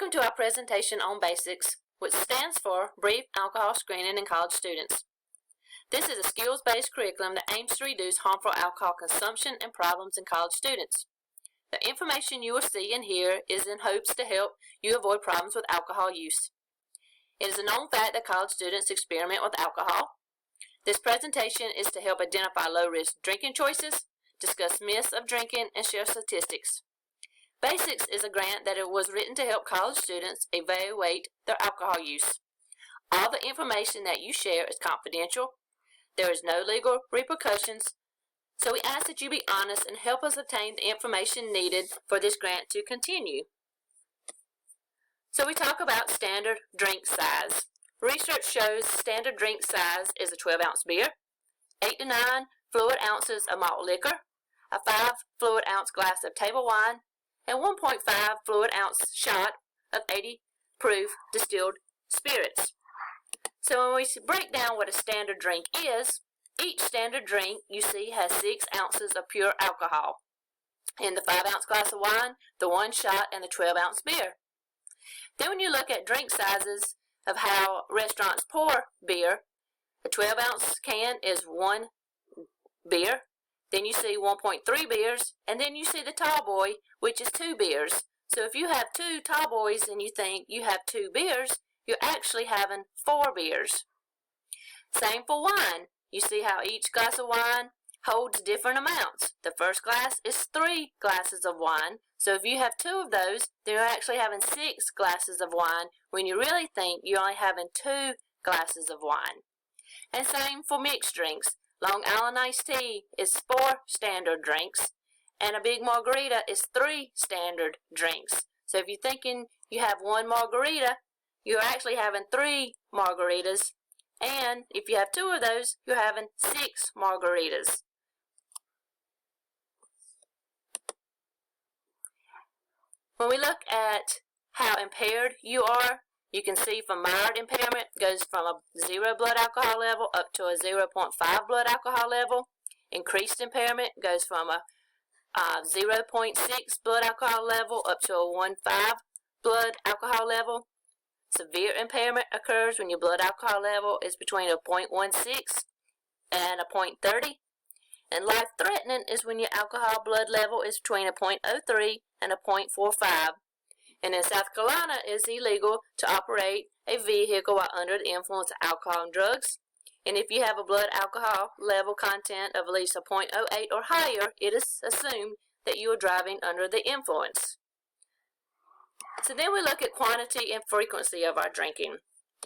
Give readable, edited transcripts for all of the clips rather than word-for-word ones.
Welcome to our presentation on BASICS, which stands for Brief Alcohol Screening in College Students. This is a skills-based curriculum that aims to reduce harmful alcohol consumption and problems in college students. The information you will see and hear is in hopes to help you avoid problems with alcohol use. It is a known fact that college students experiment with alcohol. This presentation is to help identify low-risk drinking choices, discuss myths of drinking, and share statistics. BASICS is a grant that was written to help college students evaluate their alcohol use. All the information that you share is confidential. There is no legal repercussions, so we ask that you be honest and help us obtain the information needed for this grant to continue. So we talk about standard drink size. Research shows standard drink size is a 12-ounce beer, 8 to 9 fluid ounces of malt liquor, a 5 fluid ounce glass of table wine, and 1.5 fluid ounce shot of 80 proof distilled spirits. So when we break down what a standard drink is, each standard drink you see has 6 ounces of pure alcohol. In the 5-ounce glass of wine, the 1 shot, and the 12-ounce beer. Then when you look at drink sizes of how restaurants pour beer, a 12-ounce can is 1 beer. Then you see 1.3 beers, and then you see the tall boy, which is 2 beers. So if you have 2 tall boys and you think you have 2 beers, you're actually having 4 beers. Same for wine. You see how each glass of wine holds different amounts. The first glass is 3 glasses of wine. So if you have 2 of those, then you're actually having 6 glasses of wine when you really think you're only having 2 glasses of wine. And same for mixed drinks. Long Island iced tea is 4 standard drinks, and a big margarita is 3 standard drinks. So if you're thinking you have 1 margarita, you're actually having 3 margaritas, and if you have 2 of those, you're having 6 margaritas. When we look at how impaired you are, you can see from mild impairment goes from a 0 blood alcohol level up to a 0.5 blood alcohol level. Increased impairment goes from a 0.6 blood alcohol level up to a 1.5 blood alcohol level. Severe impairment occurs when your blood alcohol level is between a 0.16 and a 0.30. And life-threatening is when your alcohol blood level is between a 0.03 and a 0.45. And in South Carolina, it's illegal to operate a vehicle while under the influence of alcohol and drugs. And if you have a blood alcohol level content of at least a 0.08 or higher, it is assumed that you are driving under the influence. So then we look at quantity and frequency of our drinking.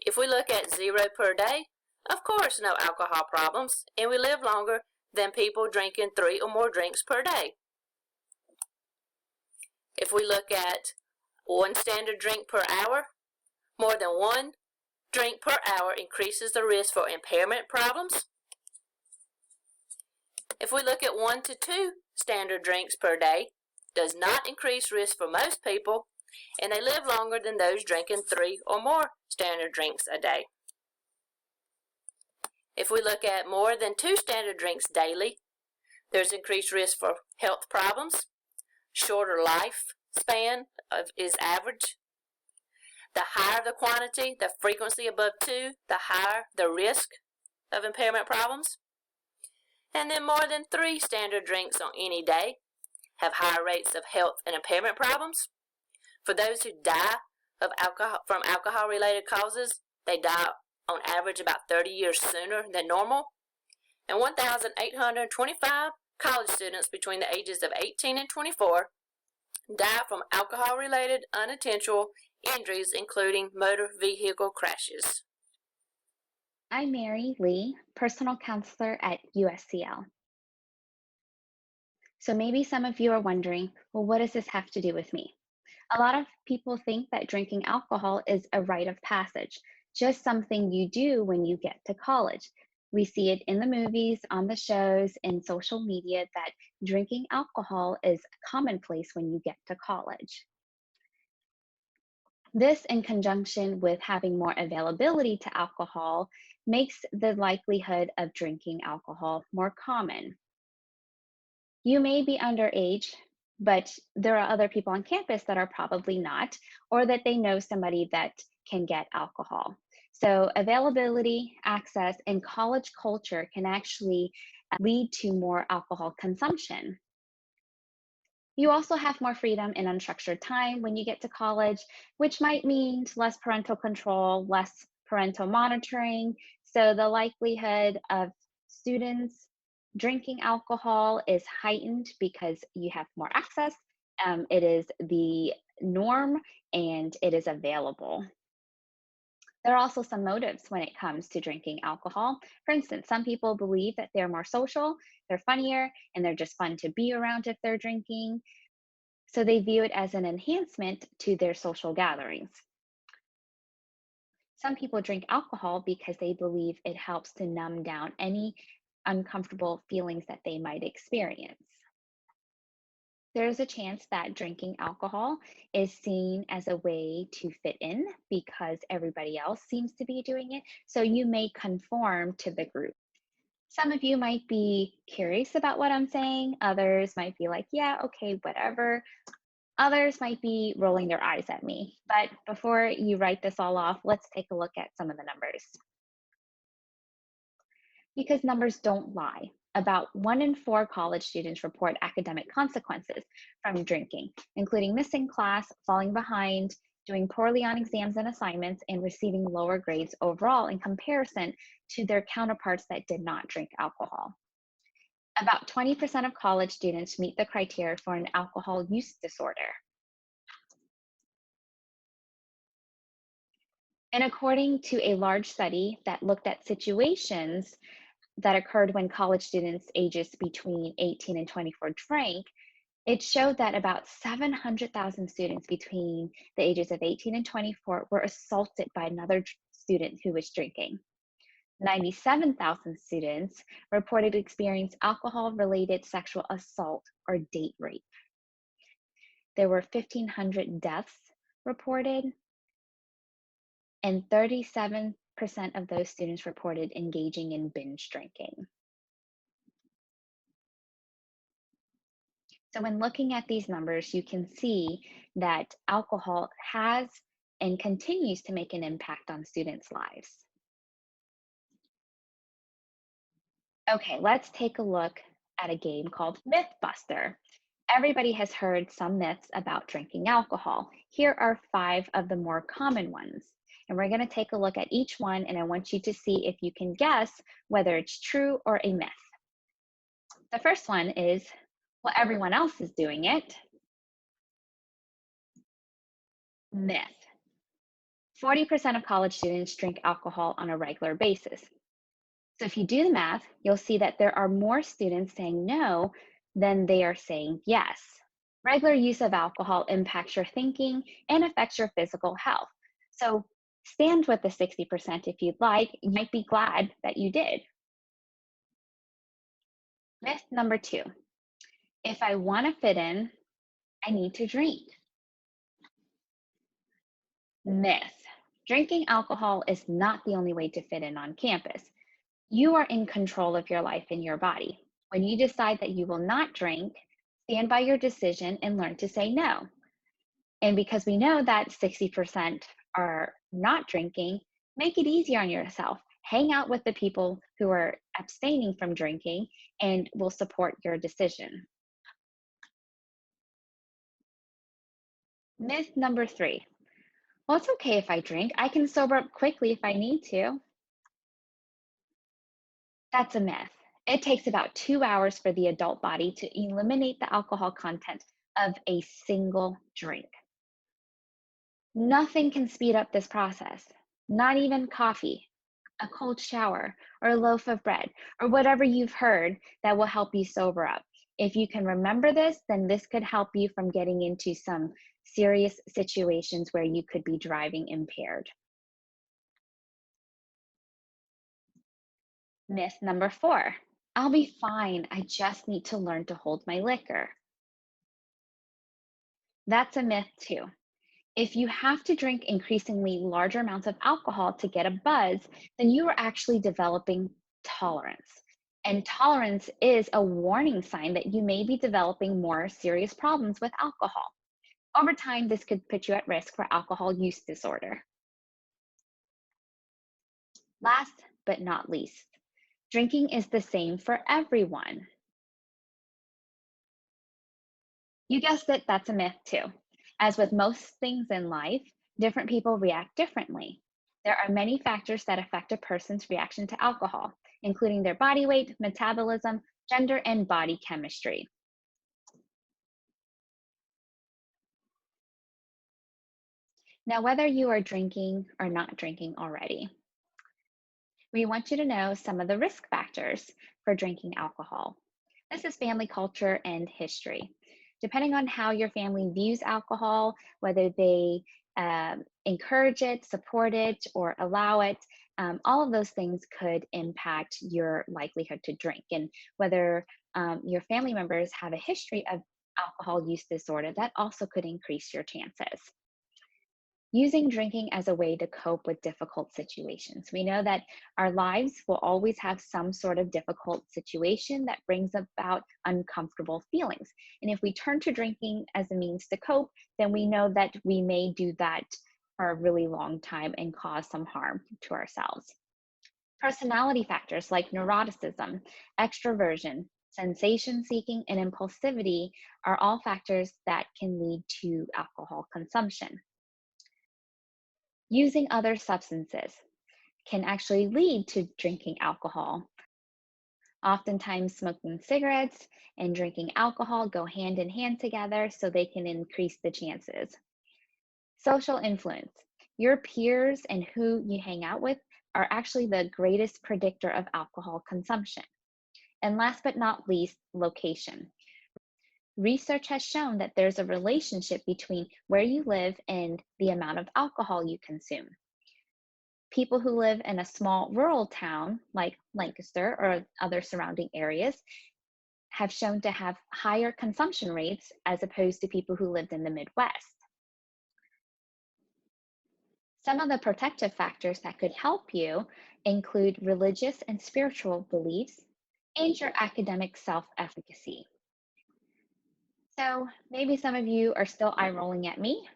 If we look at 0 per day, of course no alcohol problems, and we live longer than people drinking 3 or more drinks per day. If we look at 1 standard drink per hour, more than 1 drink per hour increases the risk for impairment problems. If we look at 1 to 2 standard drinks per day, does not increase risk for most people, and they live longer than those drinking 3 or more standard drinks a day. If we look at more than 2 standard drinks daily, there's increased risk for health problems. Shorter lifespan is average. The higher the quantity, the frequency above 2, the higher the risk of impairment problems. And then more than 3 standard drinks on any day have higher rates of health and impairment problems. For those who die from alcohol-related causes, they die on average about 30 years sooner than normal. And 1,825 college students between the ages of 18 and 24 die from alcohol-related unintentional injuries, including motor vehicle crashes. I'm Mary Lee, personal counselor at USCL. So maybe some of you are wondering, well, what does this have to do with me? A lot of people think that drinking alcohol is a rite of passage, just something you do when you get to college. We see it in the movies, on the shows, in social media that drinking alcohol is commonplace when you get to college. This, in conjunction with having more availability to alcohol, makes the likelihood of drinking alcohol more common. You may be underage, but there are other people on campus that are probably not, or that they know somebody that can get alcohol. So, availability, access, and college culture can actually lead to more alcohol consumption. You also have more freedom and unstructured time when you get to college, which might mean less parental control, less parental monitoring. So the likelihood of students drinking alcohol is heightened because you have more access. It is the norm and it is available. There are also some motives when it comes to drinking alcohol. For instance, some people believe that they're more social, they're funnier, and they're just fun to be around if they're drinking. So they view it as an enhancement to their social gatherings. Some people drink alcohol because they believe it helps to numb down any uncomfortable feelings that they might experience. There's a chance that drinking alcohol is seen as a way to fit in because everybody else seems to be doing it. So you may conform to the group. Some of you might be curious about what I'm saying. Others might be like, yeah, okay, whatever. Others might be rolling their eyes at me. But before you write this all off, let's take a look at some of the numbers. Because numbers don't lie. About 1 in 4 college students report academic consequences from drinking, including missing class, falling behind, doing poorly on exams and assignments, and receiving lower grades overall in comparison to their counterparts that did not drink alcohol. About 20% of college students meet the criteria for an alcohol use disorder. And according to a large study that looked at situations that occurred when college students ages between 18 and 24 drank, it showed that about 700,000 students between the ages of 18 and 24 were assaulted by another student who was drinking. 97,000 students reported to experience alcohol-related sexual assault or date rape. There were 1,500 deaths reported, and 37% of those students reported engaging in binge drinking. So when looking at these numbers, you can see that alcohol has and continues to make an impact on students' lives. Okay, let's take a look at a game called Mythbuster. Everybody has heard some myths about drinking alcohol. Here are 5 of the more common ones. And we're going to take a look at each one, and I want you to see if you can guess whether it's true or a myth. The first one is, well, everyone else is doing it. Myth. 40% of college students drink alcohol on a regular basis. So if you do the math, you'll see that there are more students saying no than they are saying yes. Regular use of alcohol impacts your thinking and affects your physical health. So stand with the 60% if you'd like. You might be glad that you did. Myth number 2. If I want to fit in, I need to drink. Myth. Drinking alcohol is not the only way to fit in on campus. You are in control of your life and your body. When you decide that you will not drink, stand by your decision and learn to say no. And because we know that 60% are not drinking, make it easier on yourself. Hang out with the people who are abstaining from drinking and will support your decision. Myth number 3. Well, it's okay if I drink. I can sober up quickly if I need to. That's a myth. It takes about 2 hours for the adult body to eliminate the alcohol content of a single drink. Nothing can speed up this process, not even coffee, a cold shower, or a loaf of bread, or whatever you've heard that will help you sober up. If you can remember this, then this could help you from getting into some serious situations where you could be driving impaired. Myth number 4. I'll be fine. I just need to learn to hold my liquor. That's a myth too. If you have to drink increasingly larger amounts of alcohol to get a buzz, then you are actually developing tolerance. And tolerance is a warning sign that you may be developing more serious problems with alcohol. Over time, this could put you at risk for alcohol use disorder. Last but not least, drinking is the same for everyone. You guessed it, that's a myth too. As with most things in life, different people react differently. There are many factors that affect a person's reaction to alcohol, including their body weight, metabolism, gender, and body chemistry. Now, whether you are drinking or not drinking already, we want you to know some of the risk factors for drinking alcohol. This is family culture and history. Depending on how your family views alcohol, whether they encourage it, support it, or allow it, all of those things could impact your likelihood to drink. And whether your family members have a history of alcohol use disorder, that also could increase your chances. Using drinking as a way to cope with difficult situations. We know that our lives will always have some sort of difficult situation that brings about uncomfortable feelings. And if we turn to drinking as a means to cope, then we know that we may do that for a really long time and cause some harm to ourselves. Personality factors like neuroticism, extroversion, sensation seeking, and impulsivity are all factors that can lead to alcohol consumption. Using other substances can actually lead to drinking alcohol. Oftentimes, smoking cigarettes and drinking alcohol go hand in hand together, so they can increase the chances. Social influence. Your peers and who you hang out with are actually the greatest predictor of alcohol consumption. And last but not least, location. Research has shown that there's a relationship between where you live and the amount of alcohol you consume. People who live in a small rural town like Lancaster or other surrounding areas have shown to have higher consumption rates as opposed to people who lived in the Midwest. Some of the protective factors that could help you include religious and spiritual beliefs and your academic self-efficacy. So maybe some of you are still eye rolling at me.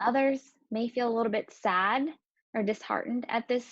Others may feel a little bit sad or disheartened at this,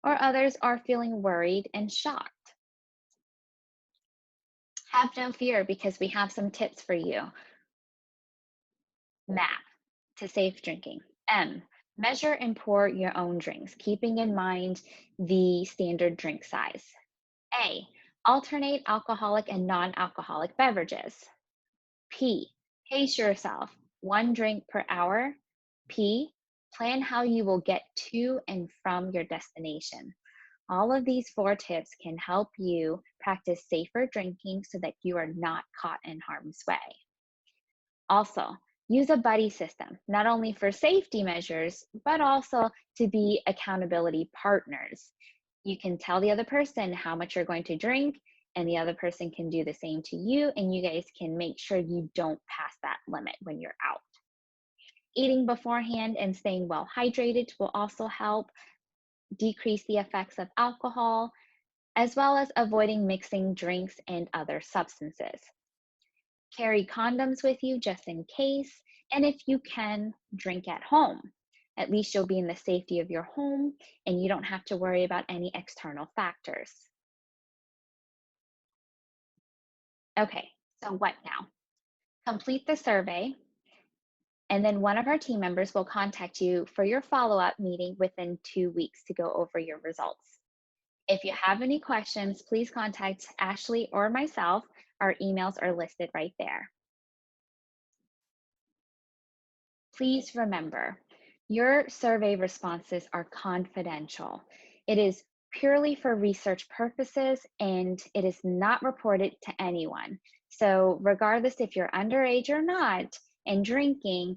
or others are feeling worried and shocked. Have no fear because we have some tips for you. MAP, to safe drinking. M, measure and pour your own drinks, keeping in mind the standard drink size. A, alternate alcoholic and non-alcoholic beverages. P, pace yourself, 1 drink per hour. P, plan how you will get to and from your destination. All of these 4 tips can help you practice safer drinking so that you are not caught in harm's way. Also, use a buddy system, not only for safety measures, but also to be accountability partners. You can tell the other person how much you're going to drink, and the other person can do the same to you, and you guys can make sure you don't pass that limit when you're out. Eating beforehand and staying well hydrated will also help decrease the effects of alcohol, as well as avoiding mixing drinks and other substances. Carry condoms with you just in case, and if you can, drink at home. At least you'll be in the safety of your home and you don't have to worry about any external factors. Okay, so what now? Complete the survey, and then one of our team members will contact you for your follow-up meeting within 2 weeks to go over your results. If you have any questions, please contact Ashley or myself. Our emails are listed right there. Please remember, your survey responses are confidential. It is purely for research purposes and it is not reported to anyone. So regardless if you're underage or not and drinking,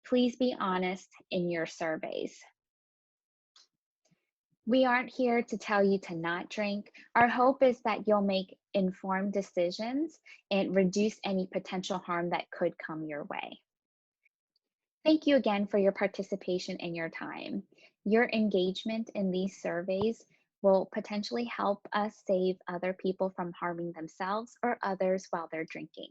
please be honest in your surveys. We aren't here to tell you to not drink. Our hope is that you'll make informed decisions and reduce any potential harm that could come your way. Thank you again for your participation and your time. Your engagement in these surveys will potentially help us save other people from harming themselves or others while they're drinking.